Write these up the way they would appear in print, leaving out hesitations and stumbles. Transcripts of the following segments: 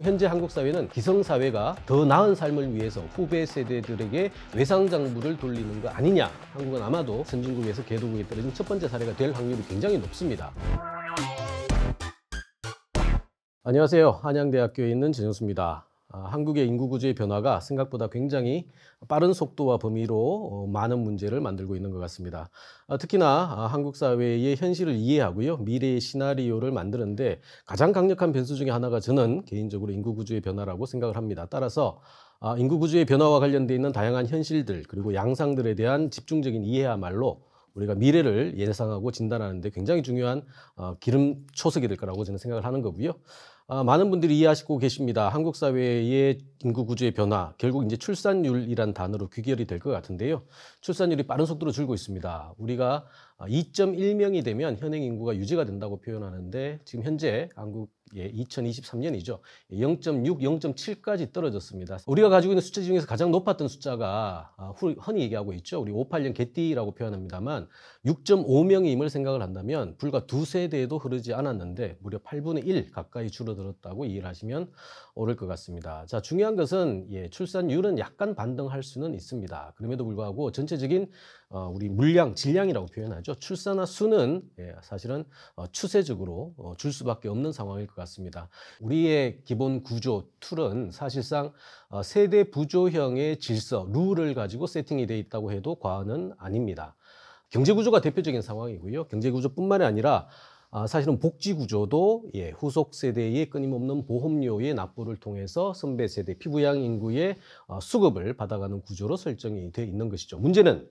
현재 한국 사회는 기성사회가 더 나은 삶을 위해서 후배 세대들에게 외상장부를 돌리는 거 아니냐. 한국은 아마도 선진국에서 개도국에 떨어진 첫 번째 사례가 될 확률이 굉장히 높습니다. 안녕하세요. 한양대학교에 있는 전영수입니다. 한국의 인구 구조의 변화가 생각보다 굉장히 빠른 속도와 범위로 많은 문제를 만들고 있는 것 같습니다. 특히나 한국 사회의 현실을 이해하고요, 미래의 시나리오를 만드는데 가장 강력한 변수 중에 하나가 저는 개인적으로 인구 구조의 변화라고 생각을 합니다. 따라서 인구 구조의 변화와 관련되어 있는 다양한 현실들 그리고 양상들에 대한 집중적인 이해야말로 우리가 미래를 예상하고 진단하는 데 굉장히 중요한 기름초석이 될 거라고 저는 생각을 하는 거고요. 많은 분들이 이해하시고 계십니다. 한국 사회의 인구 구조의 변화, 결국 이제 출산율이란 단어로 귀결이 될 것 같은데요. 출산율이 빠른 속도로 줄고 있습니다. 우리가 2.1명이 되면 현행 인구가 유지가 된다고 표현하는데 지금 현재 한국의 2023년이죠. 0.6, 0.7까지 떨어졌습니다. 우리가 가지고 있는 숫자 중에서 가장 높았던 숫자가 흔히 얘기하고 있죠. 우리 582년 개띠라고 표현합니다만 6.5명임을 생각을 한다면 불과 두 세대에도 흐르지 않았는데 무려 8분의 1 가까이 줄어들었다고 이해를 하시면 옳을 것 같습니다. 자, 중요한 것은 출산율은 약간 반등할 수는 있습니다. 그럼에도 불구하고 전체적인 우리 물량, 질량이라고 표현하죠. 출산화 수는 사실은 추세적으로 줄 수밖에 없는 상황일 것 같습니다. 우리의 기본 구조, 툴은 사실상 세대 부조형의 질서, 룰을 가지고 세팅이 되어 있다고 해도 과언은 아닙니다. 경제구조가 대표적인 상황이고요. 경제구조뿐만이 아니라 사실은 복지구조도 후속 세대의 끊임없는 보험료의 납부를 통해서 선배 세대, 피부양 인구의 수급을 받아가는 구조로 설정이 되어 있는 것이죠. 문제는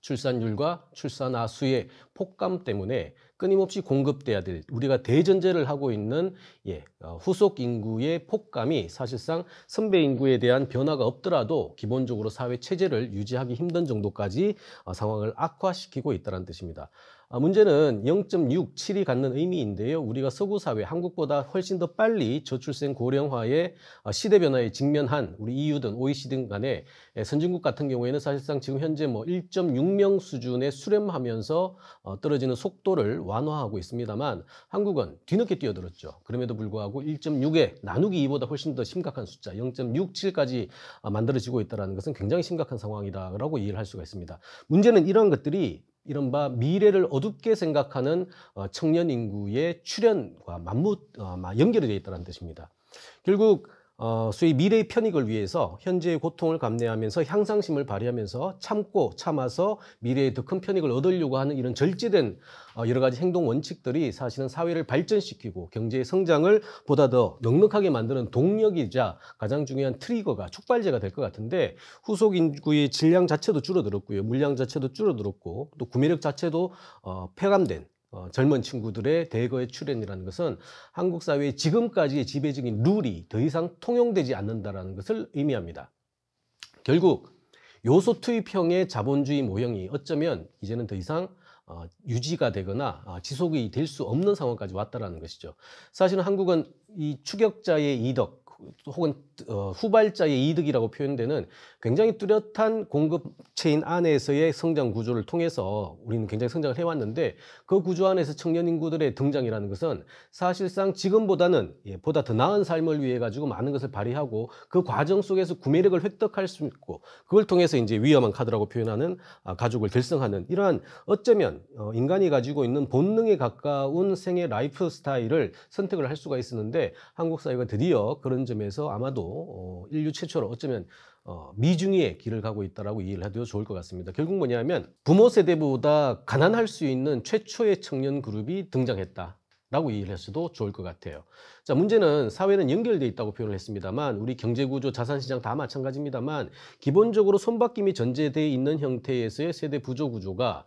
출산율과 출산화 수의 폭감 때문에 끊임없이 공급돼야 될, 우리가 대전제를 하고 있는 후속 인구의 폭감이 사실상 선배 인구에 대한 변화가 없더라도 기본적으로 사회 체제를 유지하기 힘든 정도까지 상황을 악화시키고 있다는 뜻입니다. 문제는 0.67이 갖는 의미인데요. 우리가 서구 사회, 한국보다 훨씬 더 빨리 저출생 고령화의 시대 변화에 직면한 우리 EU 등 OECD 등 간에 선진국 같은 경우에는 사실상 지금 현재 1.6명 수준에 수렴하면서 떨어지는 속도를 완화하고 있습니다만 한국은 뒤늦게 뛰어들었죠. 그럼에도 불구하고 1.6에 나누기 2보다 훨씬 더 심각한 숫자 0.67까지 만들어지고 있다는 것은 굉장히 심각한 상황이다라고 이해를 할 수가 있습니다. 문제는 이런 것들이 이른바 미래를 어둡게 생각하는 청년 인구의 출현과 연결이 되어 있다는 뜻입니다. 결국 소위 미래의 편익을 위해서 현재의 고통을 감내하면서 향상심을 발휘하면서 참아서 미래의 더 큰 편익을 얻으려고 하는 이런 절제된 여러 가지 행동 원칙들이 사실은 사회를 발전시키고 경제의 성장을 보다 더 넉넉하게 만드는 동력이자 가장 중요한 트리거가 촉발제가 될 것 같은데 후속 인구의 질량 자체도 줄어들었고요. 물량 자체도 줄어들었고 또 구매력 자체도 폐감된 젊은 친구들의 대거의 출현이라는 것은 한국 사회의 지금까지의 지배적인 룰이 더 이상 통용되지 않는다는 것을 의미합니다. 결국 요소 투입형의 자본주의 모형이 어쩌면 이제는 더 이상 유지가 되거나 지속이 될 수 없는 상황까지 왔다는 것이죠. 사실은 한국은 이 추격자의 이득 혹은 후발자의 이득이라고 표현되는 굉장히 뚜렷한 공급 체인 안에서의 성장 구조를 통해서 우리는 굉장히 성장을 해왔는데 그 구조 안에서 청년 인구들의 등장이라는 것은 사실상 지금보다는 보다 더 나은 삶을 위해 가지고 많은 것을 발휘하고 그 과정 속에서 구매력을 획득할 수 있고 그걸 통해서 이제 위험한 카드라고 표현하는 가족을 결성하는 이러한 어쩌면 인간이 가지고 있는 본능에 가까운 생애 라이프 스타일을 선택을 할 수가 있었는데 한국 사회가 드디어 그런 점에서 아마도 인류 최초로 어쩌면 미중의 길을 가고 있다라고 이해를 해도 좋을 것 같습니다. 결국 뭐냐면 부모 세대보다 가난할 수 있는 최초의 청년 그룹이 등장했다라고 이해를 해서도 좋을 것 같아요. 자, 문제는 사회는 연결되어 있다고 표현을 했습니다만 우리 경제구조, 자산시장 다 마찬가지입니다만 기본적으로 손바뀜이 전제되어 있는 형태에서의 세대 부조 구조가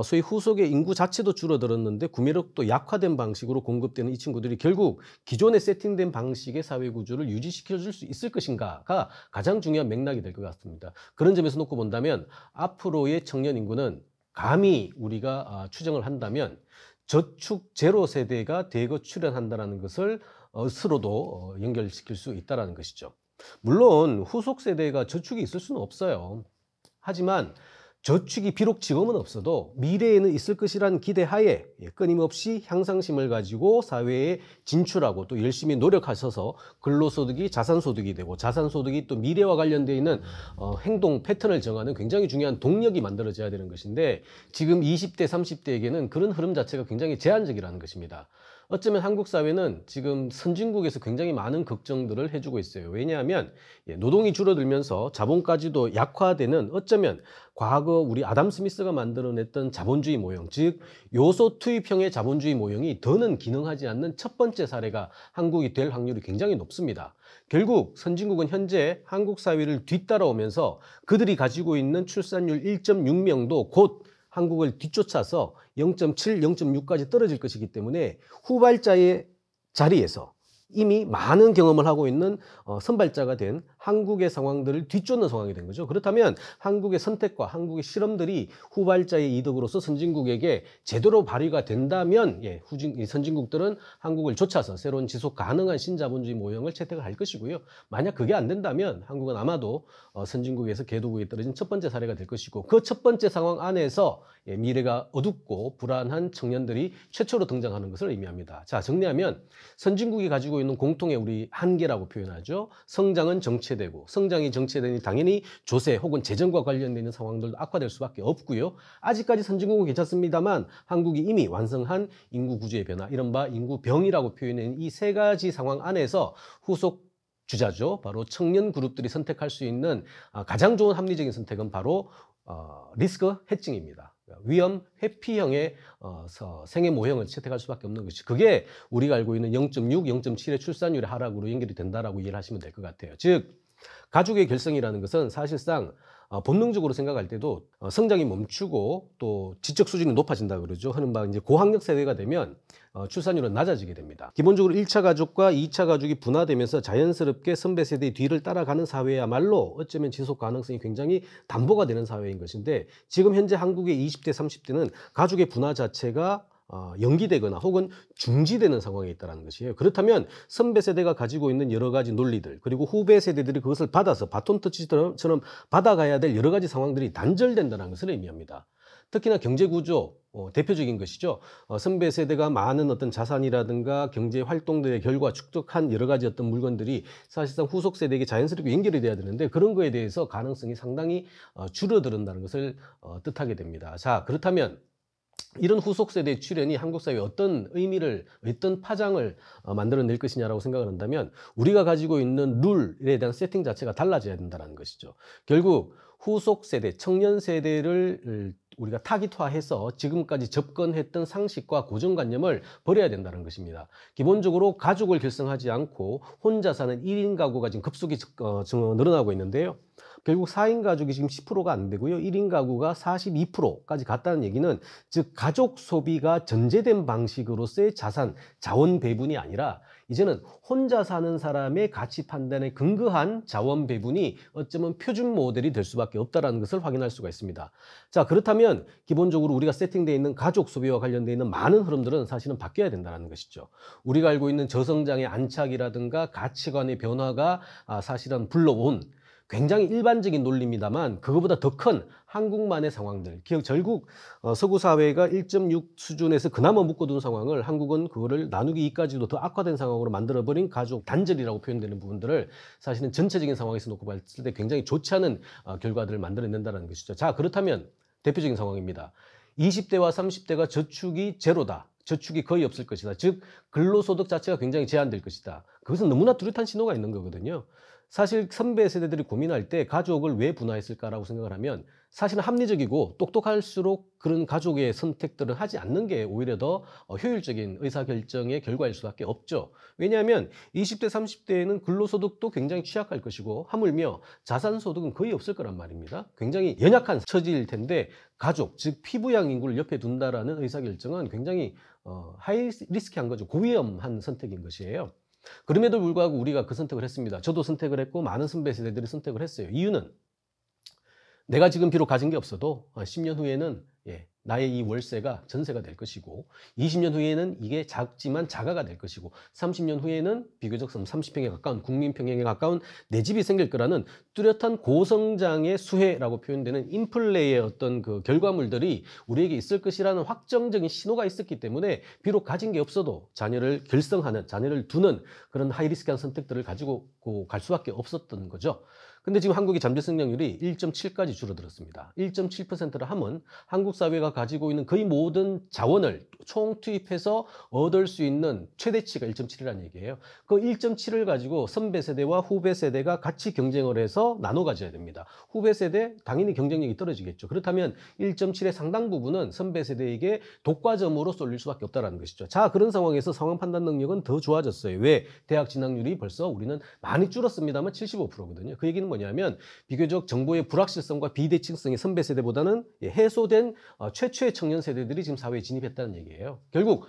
소위 후속의 인구 자체도 줄어들었는데 구매력도 약화된 방식으로 공급되는 이 친구들이 결국 기존에 세팅된 방식의 사회 구조를 유지시켜줄 수 있을 것인가가 가장 중요한 맥락이 될 것 같습니다. 그런 점에서 놓고 본다면 앞으로의 청년 인구는 감히 우리가 추정을 한다면 저축 제로 세대가 대거 출현한다는 것을 스스로도 연결시킬 수 있다는 것이죠. 물론 후속 세대가 저축이 있을 수는 없어요. 하지만 저축이 비록 지금은 없어도 미래에는 있을 것이라는 기대하에 끊임없이 향상심을 가지고 사회에 진출하고 또 열심히 노력하셔서 근로소득이 자산소득이 되고 자산소득이 또 미래와 관련되어 있는 행동 패턴을 정하는 굉장히 중요한 동력이 만들어져야 되는 것인데 지금 20대, 30대에게는 그런 흐름 자체가 굉장히 제한적이라는 것입니다. 어쩌면 한국 사회는 지금 선진국에서 굉장히 많은 걱정들을 해주고 있어요. 왜냐하면 노동이 줄어들면서 자본까지도 약화되는 어쩌면 과거 우리 아담 스미스가 만들어냈던 자본주의 모형, 즉 요소 투입형의 자본주의 모형이 더는 기능하지 않는 첫 번째 사례가 한국이 될 확률이 굉장히 높습니다. 결국 선진국은 현재 한국 사회를 뒤따라오면서 그들이 가지고 있는 출산율 1.6명도 곧 한국을 뒤쫓아서 0.7, 0.6까지 떨어질 것이기 때문에 후발자의 자리에서 이미 많은 경험을 하고 있는 선발자가 된 한국의 상황들을 뒤쫓는 상황이 된 거죠. 그렇다면 한국의 선택과 한국의 실험들이 후발자의 이득으로서 선진국에게 제대로 발휘가 된다면 선진국들은 한국을 쫓아서 새로운 지속 가능한 신자본주의 모형을 채택을 할 것이고요. 만약 그게 안 된다면 한국은 아마도 선진국에서 개도국에 떨어진 첫 번째 사례가 될 것이고 그 첫 번째 상황 안에서 미래가 어둡고 불안한 청년들이 최초로 등장하는 것을 의미합니다. 자, 정리하면 선진국이 가지고 있는 공통의 우리 한계라고 표현하죠. 성장은 정체되고 성장이 정체되니 당연히 조세 혹은 재정과 관련되는 상황들도 악화될 수밖에 없고요. 아직까지 선진국은 괜찮습니다만 한국이 이미 완성한 인구 구조의 변화, 이른바 인구병이라고 표현한 이 세 가지 상황 안에서 후속 주자죠. 바로 청년 그룹들이 선택할 수 있는 가장 좋은 합리적인 선택은 바로 리스크 해칭입니다. 위험 회피형의 생애 모형을 채택할 수밖에 없는 것이 그게 우리가 알고 있는 0.6, 0.7의 출산율의 하락으로 연결이 된다라고 이해를 하시면 될 것 같아요. 즉 가족의 결성이라는 것은 사실상 본능적으로 생각할 때도 성장이 멈추고 또 지적 수준이 높아진다 그러죠. 흔히 이제 고학력 세대가 되면 출산율은 낮아지게 됩니다. 기본적으로 1차 가족과 2차 가족이 분화되면서 자연스럽게 선배 세대의 뒤를 따라가는 사회야말로 어쩌면 지속 가능성이 굉장히 담보가 되는 사회인 것인데 지금 현재 한국의 20대, 30대는 가족의 분화 자체가 연기되거나 혹은 중지되는 상황에 있다는 것이에요. 그렇다면 선배 세대가 가지고 있는 여러 가지 논리들 그리고 후배 세대들이 그것을 받아서 바톤 터치처럼 받아가야 될 여러 가지 상황들이 단절된다는 것을 의미합니다. 특히나 경제 구조 대표적인 것이죠. 선배 세대가 많은 어떤 자산이라든가 경제 활동들의 결과 축적한 여러 가지 어떤 물건들이 사실상 후속 세대에게 자연스럽게 연결이 돼야 되는데 그런 거에 대해서 가능성이 상당히 줄어든다는 것을 뜻하게 됩니다. 자, 그렇다면 이런 후속 세대의 출현이 한국 사회에 어떤 의미를, 어떤 파장을 만들어낼 것이냐라고 생각을 한다면 우리가 가지고 있는 룰에 대한 세팅 자체가 달라져야 된다는 것이죠. 결국 후속 세대, 청년 세대를 우리가 타깃화해서 지금까지 접근했던 상식과 고정관념을 버려야 된다는 것입니다. 기본적으로 가족을 결성하지 않고 혼자 사는 1인 가구가 지금 급속히 늘어나고 있는데요. 결국 4인 가족이 지금 10%가 안 되고요. 1인 가구가 42%까지 갔다는 얘기는 즉 가족 소비가 전제된 방식으로서의 자원 배분이 아니라 이제는 혼자 사는 사람의 가치 판단에 근거한 자원 배분이 어쩌면 표준 모델이 될 수밖에 없다는 것을 확인할 수가 있습니다. 자, 그렇다면 기본적으로 우리가 세팅되어 있는 가족 소비와 관련되어 있는 많은 흐름들은 사실은 바뀌어야 된다는 것이죠. 우리가 알고 있는 저성장의 안착이라든가 가치관의 변화가 사실은 불러온 굉장히 일반적인 논리입니다만 그거보다 더 큰 한국만의 상황들, 결국 서구 사회가 1.6 수준에서 그나마 묶어둔 상황을 한국은 그거를 나누기 2까지도 더 악화된 상황으로 만들어버린 가족 단절이라고 표현되는 부분들을 사실은 전체적인 상황에서 놓고 봤을 때 굉장히 좋지 않은 결과들을 만들어낸다는 것이죠. 자, 그렇다면 대표적인 상황입니다. 20대와 30대가 저축이 제로다. 저축이 거의 없을 것이다. 즉 근로소득 자체가 굉장히 제한될 것이다. 그것은 너무나 뚜렷한 신호가 있는 거거든요. 사실 선배 세대들이 고민할 때 가족을 왜 분화했을까라고 생각을 하면 사실은 합리적이고 똑똑할수록 그런 가족의 선택들을 하지 않는 게 오히려 더 효율적인 의사결정의 결과일 수밖에 없죠. 왜냐하면 20대, 30대에는 근로소득도 굉장히 취약할 것이고 하물며 자산소득은 거의 없을 거란 말입니다. 굉장히 연약한 처지일 텐데 가족, 즉 피부양 인구를 옆에 둔다라는 의사결정은 굉장히 하이 리스크한 거죠. 고위험한 선택인 것이에요. 그럼에도 불구하고 우리가 그 선택을 했습니다. 저도 선택을 했고 많은 선배 세대들이 선택을 했어요. 이유는 내가 지금 비록 가진 게 없어도 10년 후에는 나의 이 월세가 전세가 될 것이고 20년 후에는 이게 작지만 자가가 될 것이고 30년 후에는 비교적 30평에 가까운 국민평형에 가까운 내 집이 생길 거라는 뚜렷한 고성장의 수혜라고 표현되는 인플레의 어떤 그 결과물들이 우리에게 있을 것이라는 확정적인 신호가 있었기 때문에 비록 가진 게 없어도 자녀를 결성하는, 자녀를 두는 그런 하이리스크한 선택들을 가지고 갈 수밖에 없었던 거죠. 근데 지금 한국의 잠재 성장률이 1.7까지 줄어들었습니다. 1.7%를 하면 한국 사회가 가지고 있는 거의 모든 자원을 총 투입해서 얻을 수 있는 최대치가 1.7이라는 얘기예요. 그 1.7을 가지고 선배 세대와 후배 세대가 같이 경쟁을 해서 나눠 가져야 됩니다. 후배 세대 당연히 경쟁력이 떨어지겠죠. 그렇다면 1.7의 상당 부분은 선배 세대에게 독과점으로 쏠릴 수밖에 없다는 것이죠. 자, 그런 상황에서 상황 판단 능력은 더 좋아졌어요. 왜? 대학 진학률이 벌써 우리는 많이 줄었습니다만 75%거든요. 그 얘기는 뭐냐면 비교적 정보의 불확실성과 비대칭성이 선배 세대보다는 해소된 최초의 청년 세대들이 지금 사회에 진입했다는 얘기예요. 결국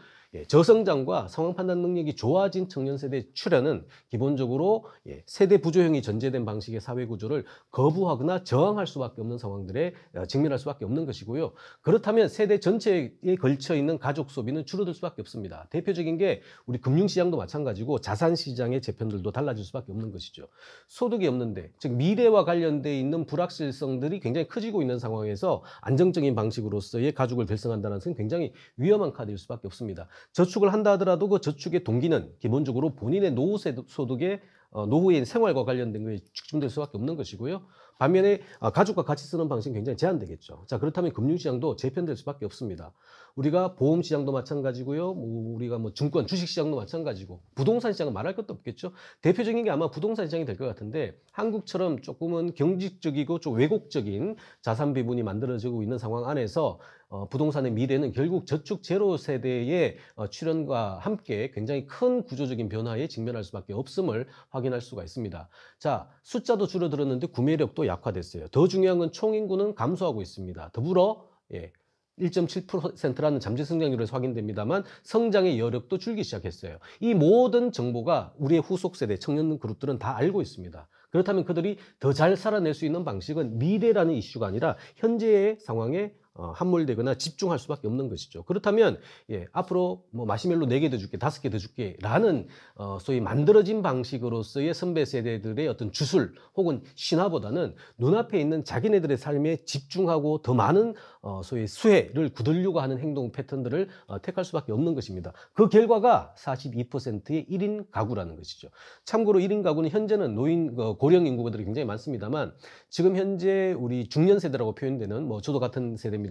저성장과 상황 판단 능력이 좋아진 청년 세대 출현은 기본적으로 세대 부조형이 전제된 방식의 사회 구조를 거부하거나 저항할 수밖에 없는 상황들에 직면할 수밖에 없는 것이고요. 그렇다면 세대 전체에 걸쳐 있는 가족 소비는 줄어들 수밖에 없습니다. 대표적인 게 우리 금융시장도 마찬가지고 자산시장의 재편들도 달라질 수밖에 없는 것이죠. 소득이 없는데, 즉 미래와 관련돼 있는 불확실성들이 굉장히 커지고 있는 상황에서 안정적인 방식으로서의 가족을 결성한다는 것은 굉장히 위험한 카드일 수밖에 없습니다. 저축을 한다 하더라도 그 저축의 동기는 기본적으로 본인의 노후 소득의 노후의 생활과 관련된 것에 집중될 수밖에 없는 것이고요. 반면에 가족과 같이 쓰는 방식은 굉장히 제한되겠죠. 자, 그렇다면 금융시장도 재편될 수밖에 없습니다. 우리가 보험시장도 마찬가지고요. 우리가 증권, 주식시장도 마찬가지고 부동산 시장은 말할 것도 없겠죠. 대표적인 게 아마 부동산 시장이 될 것 같은데 한국처럼 조금은 경직적이고 좀 왜곡적인 자산 배분이 만들어지고 있는 상황 안에서 부동산의 미래는 결국 저축 제로 세대의 출현과 함께 굉장히 큰 구조적인 변화에 직면할 수밖에 없음을 확인할 수가 있습니다. 자, 숫자도 줄어들었는데 구매력도 약화됐어요. 더 중요한 건 총인구는 감소하고 있습니다. 더불어 1.7%라는 잠재 성장률에서 확인됩니다만 성장의 여력도 줄기 시작했어요. 이 모든 정보가 우리의 후속 세대, 청년 그룹들은 다 알고 있습니다. 그렇다면 그들이 더 잘 살아낼 수 있는 방식은 미래라는 이슈가 아니라 현재의 상황에 함몰되거나 집중할 수밖에 없는 것이죠. 그렇다면 앞으로 마시멜로 4개 더 줄게, 5개 더 줄게 라는 소위 만들어진 방식으로서의 선배 세대들의 어떤 주술 혹은 신화보다는 눈앞에 있는 자기네들의 삶에 집중하고 더 많은 소위 수혜를 거두려고 하는 행동 패턴들을 택할 수밖에 없는 것입니다. 그 결과가 42%의 1인 가구라는 것이죠. 참고로 1인 가구는 현재는 고령 인구들이 굉장히 많습니다만 지금 현재 우리 중년 세대라고 표현되는 저도 같은 세대입니다만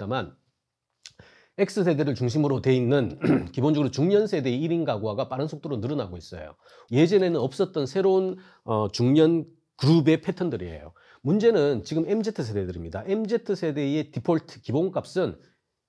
X세대를 중심으로 돼 있는 기본적으로 중년 세대의 1인 가구화가 빠른 속도로 늘어나고 있어요. 예전에는 없었던 새로운 중년 그룹의 패턴들이에요. 문제는 지금 MZ세대들입니다. MZ세대의 디폴트 기본값은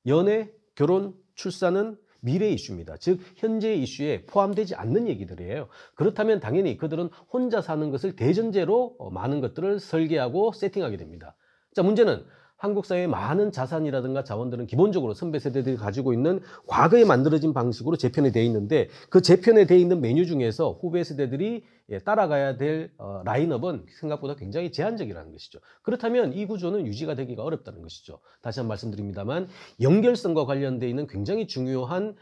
연애, 결혼, 출산은 미래 이슈입니다. 즉 현재의 이슈에 포함되지 않는 얘기들이에요. 그렇다면 당연히 그들은 혼자 사는 것을 대전제로 많은 것들을 설계하고 세팅하게 됩니다. 자, 문제는 한국 사회의 많은 자산이라든가 자원들은 기본적으로 선배 세대들이 가지고 있는 과거에 만들어진 방식으로 재편이 되어 있는데 그 재편에 되어 있는 메뉴 중에서 후배 세대들이 따라가야 될 라인업은 생각보다 굉장히 제한적이라는 것이죠. 그렇다면 이 구조는 유지가 되기가 어렵다는 것이죠. 다시 한번 말씀드립니다만 연결성과 관련되어 있는 굉장히 중요한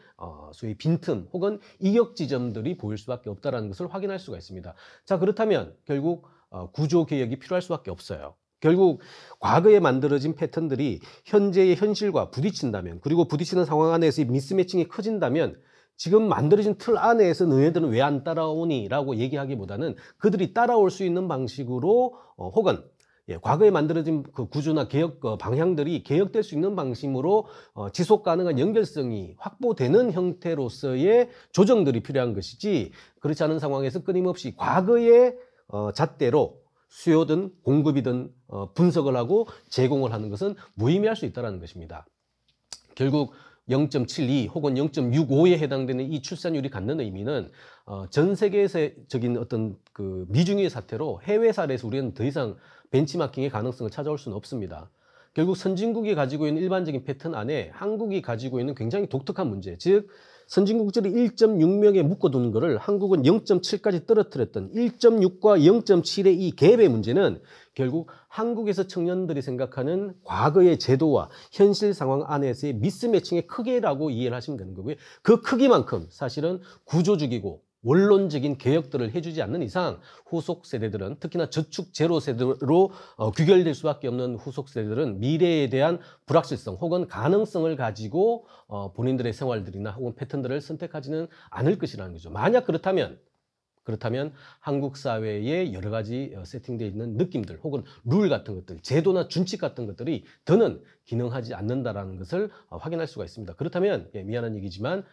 소위 빈틈 혹은 이격 지점들이 보일 수밖에 없다는 것을 확인할 수가 있습니다. 자, 그렇다면 결국 구조 개혁이 필요할 수밖에 없어요. 결국 과거에 만들어진 패턴들이 현재의 현실과 부딪힌다면 그리고 부딪히는 상황 안에서의 미스매칭이 커진다면 지금 만들어진 틀 안에서 너희들은 왜 안 따라오니? 라고 얘기하기보다는 그들이 따라올 수 있는 방식으로 혹은 과거에 만들어진 그 구조나 개혁 방향들이 개혁될 수 있는 방식으로 지속 가능한 연결성이 확보되는 형태로서의 조정들이 필요한 것이지 그렇지 않은 상황에서 끊임없이 과거의 잣대로 수요든 공급이든 분석을 하고 제공을 하는 것은 무의미할 수 있다는 것입니다. 결국 0.72 혹은 0.65에 해당되는 이 출산율이 갖는 의미는 전 세계적인 어떤 그 미중의 사태로 해외 사례에서 우리는 더 이상 벤치마킹의 가능성을 찾아올 수는 없습니다. 결국 선진국이 가지고 있는 일반적인 패턴 안에 한국이 가지고 있는 굉장히 독특한 문제, 즉 선진국들이 1.6명에 묶어두는 것을 한국은 0.7까지 떨어뜨렸던 1.6과 0.7의 이 갭의 문제는 결국 한국에서 청년들이 생각하는 과거의 제도와 현실 상황 안에서의 미스매칭의 크기라고 이해를 하시면 되는 거고요. 그 크기만큼 사실은 구조적이고 원론적인 개혁들을 해주지 않는 이상 후속 세대들은, 특히나 저축 제로 세대로 귀결될 수밖에 없는 후속 세대들은 미래에 대한 불확실성 혹은 가능성을 가지고 본인들의 생활들이나 혹은 패턴들을 선택하지는 않을 것이라는 거죠. 만약 그렇다면 한국 사회에 여러 가지 세팅되어 있는 느낌들 혹은 룰 같은 것들, 제도나 준칙 같은 것들이 더는 기능하지 않는다라는 것을 확인할 수가 있습니다. 그렇다면 미안한 얘기지만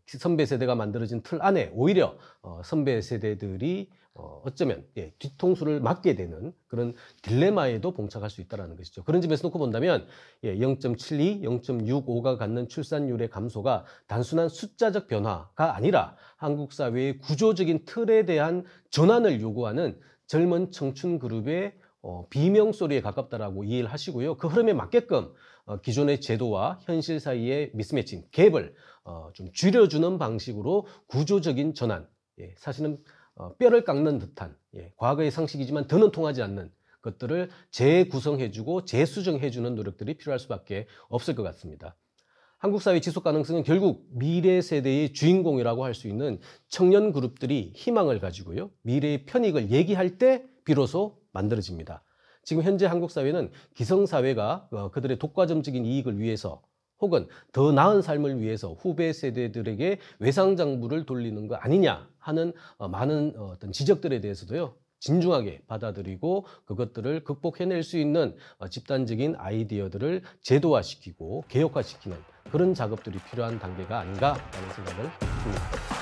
선배 세대가 만들어진 틀 안에 오히려 선배 세대들이 어쩌면 뒤통수를 맞게 되는 그런 딜레마에도 봉착할 수 있다는 것이죠. 그런 점에서 놓고 본다면 0.72, 0.65가 갖는 출산율의 감소가 단순한 숫자적 변화가 아니라 한국 사회의 구조적인 틀에 대한 전환을 요구하는 젊은 청춘 그룹의 비명소리에 가깝다라고 이해를 하시고요. 그 흐름에 맞게끔 기존의 제도와 현실 사이의 미스매칭, 갭을 좀 줄여주는 방식으로 구조적인 전환, 사실은 뼈를 깎는 듯한 과거의 상식이지만 더는 통하지 않는 것들을 재구성해주고 재수정해주는 노력들이 필요할 수밖에 없을 것 같습니다. 한국 사회 지속 가능성은 결국 미래 세대의 주인공이라고 할 수 있는 청년 그룹들이 희망을 가지고요. 미래의 편익을 얘기할 때 비로소 만들어집니다. 지금 현재 한국 사회는 기성사회가 그들의 독과점적인 이익을 위해서 혹은 더 나은 삶을 위해서 후배 세대들에게 외상장부를 돌리는 거 아니냐 하는 많은 어떤 지적들에 대해서도요. 진중하게 받아들이고 그것들을 극복해낼 수 있는 집단적인 아이디어들을 제도화시키고 개혁화시키는 그런 작업들이 필요한 단계가 아닌가라는 생각을 듭니다.